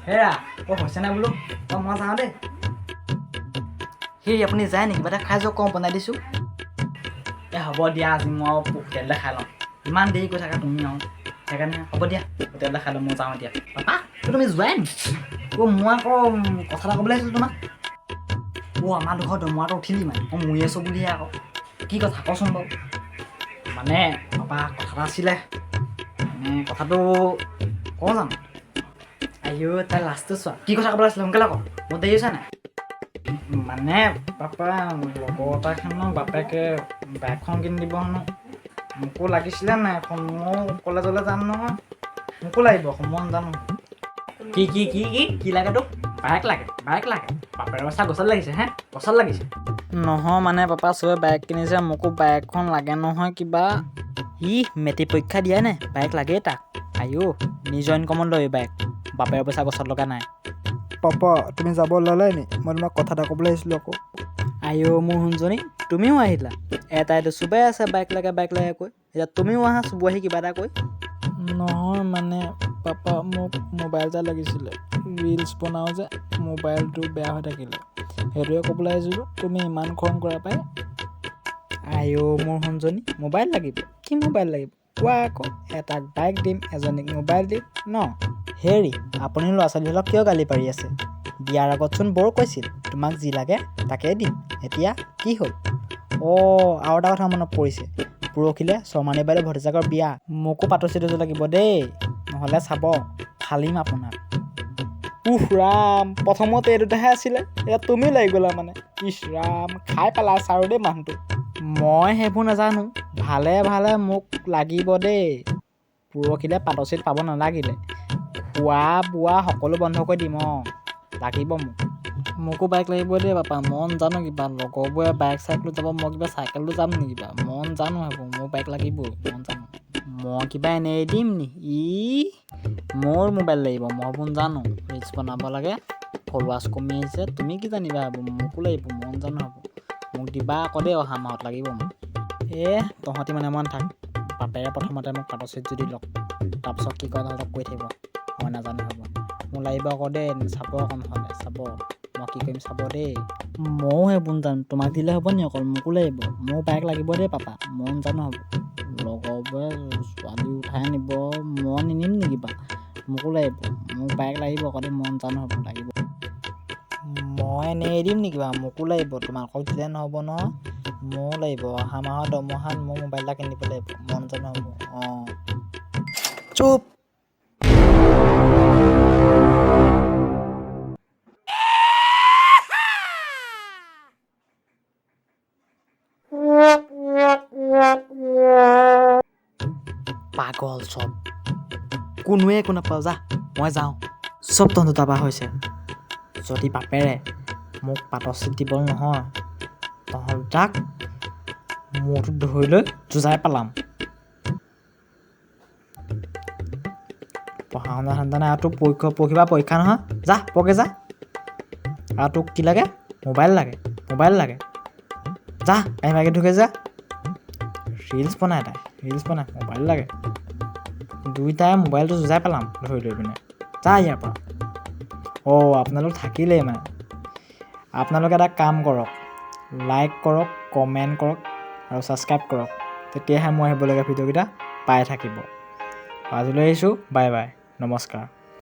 হেৰা হৈছে নাই বোলো মই যাওঁ দেই সেই আপুনি যায় নেকি কিবা এটা খাই যাওক কম বনাই দিছোঁ হ'ব দিয়া আজি মই হোটেলতে খাই ল'ম ইমান দেৰি কৈ থাকা তুমি আৰু সেইকাৰণে হ'ব দিয়া হোটেলতে খাই ল'ম মই যাওঁ এতিয়া পাপা তুমি যোৱাই নেকি মই আকৌ কথা এটা ক'বলৈ আহিছিলোঁ তোমাক আমাৰ দুখৰ দৰমহাটো উঠিলি মানে মই মৰি আছোঁ বুলিহে আকৌ কি কথা কচোন বাৰু মানে পাপা কথা এটা আছিলে মানে কথাটো কওঁ জানো আইঅ তাৰ লাষ্টটো চোৱা কি কথা ক'বলৈ আছিলে সোনকালে কওঁ মোৰ দেৰি হৈছে নাই মানে পাপা লগৰ এটাখনৰ বাপেকে বাইকখন কিনি দিব হেনো মোকো লাগিছিলে নাই এখন মই কলেজলৈ যাম নহয় মোকো লাগিব মই জানো কি লাগে তোক বাইক লাগে বাপেৰৰ পইচা গছত লাগিছে হে গছত লাগিছে নহয় মানে পাপা চবে বাইক কিনিছে মোকো বাইকখন লাগে নহয় কিবা মেট্ৰিক পৰীক্ষা দিয়াই নাই বাইক লাগেই তাক আইঅ নিজৰ ইনকমত লৈ বাইক বাপেৰৰ পইচা গছত লগা নাই পাপা তুমি যাব ওলালাই নি মই তোমাক কথা এটা ক'বলৈ আহিছিলোঁ আকৌ আইঅ মোৰ শুনজনী তুমিও আহিলা এটাইতো চবেই আছে বাইক লাগে কৈ এতিয়া তুমিও আহা চুব আহি কিবা এটা কৈ নহয় মানে পাপা মোক মোবাইল এটা লাগিছিলে ৰিলছ বনাওঁ যে মোবাইলটো বেয়া হৈ থাকিলে সেইটোৱে ক'বলৈ আহিছিলোঁ তুমি ইমান খং কৰা পাই আইঅ মোৰ শুনজনী মোবাইল লাগিব কি মোবাইল লাগিব কোৱা আকৌ এটাক বাইক দিম এজনীক মোবাইল দিম ন হেৰি আপুনি ল'ৰা ছোৱালীবিলাকক কিয় গালি পাৰি আছে বিয়াৰ আগতচোন বৰ কৈছিল তোমাক যি লাগে তাকে দিম এতিয়া কি হ'ল আৰু এটা কথা মনত পৰিছে পৰহিলৈ শৰ্মানী বাইদেউ ভতিজাকৰ বিয়া মোকো পাতচি দুযোৰ লাগিব দেই নহ'লে চাব ফালিম আপোনাক ৰাম প্ৰথমতে এই দুটাহে আছিলে এতিয়া তুমি লাগি গ'লা মানে ৰাম খাই পেলাই চাৰো দেই মানুহটো মই সেইবোৰ নাজানো ভালে মোক লাগিব দেই পৰহিলৈ পাতচিত পাব নালাগিলে খোৱা বোৱা সকলো বন্ধ কৰি দিম লাগিব মোকো বাইক লাগিব দেই পাপা মন জানো কিবা লগৰবোৰে বাইক চাইকেলো যাব মই কিবা চাইকেলো যাম নেকি কিবা মন জানো সেইবোৰ মোৰ বাইক লাগিবই মন জানো মই কিবা এনেই দিম নি মোৰ মোবাইল লাগিব মই বোন জানো ৰিলছ বনাব লাগে ফলোৱাৰ্ছ কমি আহিছে তুমি কি জানিবা হ'ব মোকো লাগিব মন জানো হ'ব মোক দিবা আকৌ দেই অহা মাহত লাগিব মোক তহঁতি মানে মন থাক বাপেৰে প্ৰথমতে মোক পাতচিত যদি লওক তাৰপিছত কি কয় তহঁতক কৈ থাকিব মই নাজানো হ'ব মোৰ লাগিব আকৌ দেই চাব আকৌ নহ'লে চাব মই কি কৰিম চাব দেই ময়ো সেইবোৰ জানো তোমাক দিলে হ'ব নি অকল মোকো লাগিব মোৰ বাইক লাগিব দেই পাপা মন জানো হ'ব লগৰবোৰে ছোৱালী উঠাই নিব মই নিনিম নেকি বা মোকো লাগিব মোক বাইক লাগিব আকৌ দেই মন জানো হ'ব লাগিব মই এনেই দিম নেকি বাৰু মোকো লাগিব তোমালোকক দিলে নহ'ব নহয় মোৰো লাগিব অহা মাহৰ দৰমহাত মোৰ মোবাইল এটা কিনিব লাগিব মন জানো হ'ব চুপ পাগল চব কোনোৱে একো নাপাওঁ যা মই যাওঁ চব তহঁতৰ তাৰপৰা হৈছে যদি বাপেৰে মোক পাতচিত দিব নহয় তহঁত তাক মূৰটো ধৰি লৈ যুঁজাই পেলাম পঢ়া শুনা ধান্দা নাই আৰু তোক পঢ়িবা পৰীক্ষা নহয় যা পঢ়গে যা আৰু তোক কি লাগে মোবাইল লাগে যা কাহি ঢুকে যা ৰিলছ বনাই মোবাইল লাগে দুইটাই মোবাইলটো যুঁজাই পেলাম ধৰি লৈ পিনে যা ইয়াৰ পৰা আপোনালোক থাকিলেই মানে আপোনালোকে এটা কাম কৰক লাইক কৰক কমেণ্ট কৰক আৰু ছাবস্ক্ৰাইব কৰক তেতিয়াহে মই আহিবলগীয়া ভিডিঅ'কেইটা পাই থাকিব আজিলৈ আহিছোঁ বাই নমস্কাৰ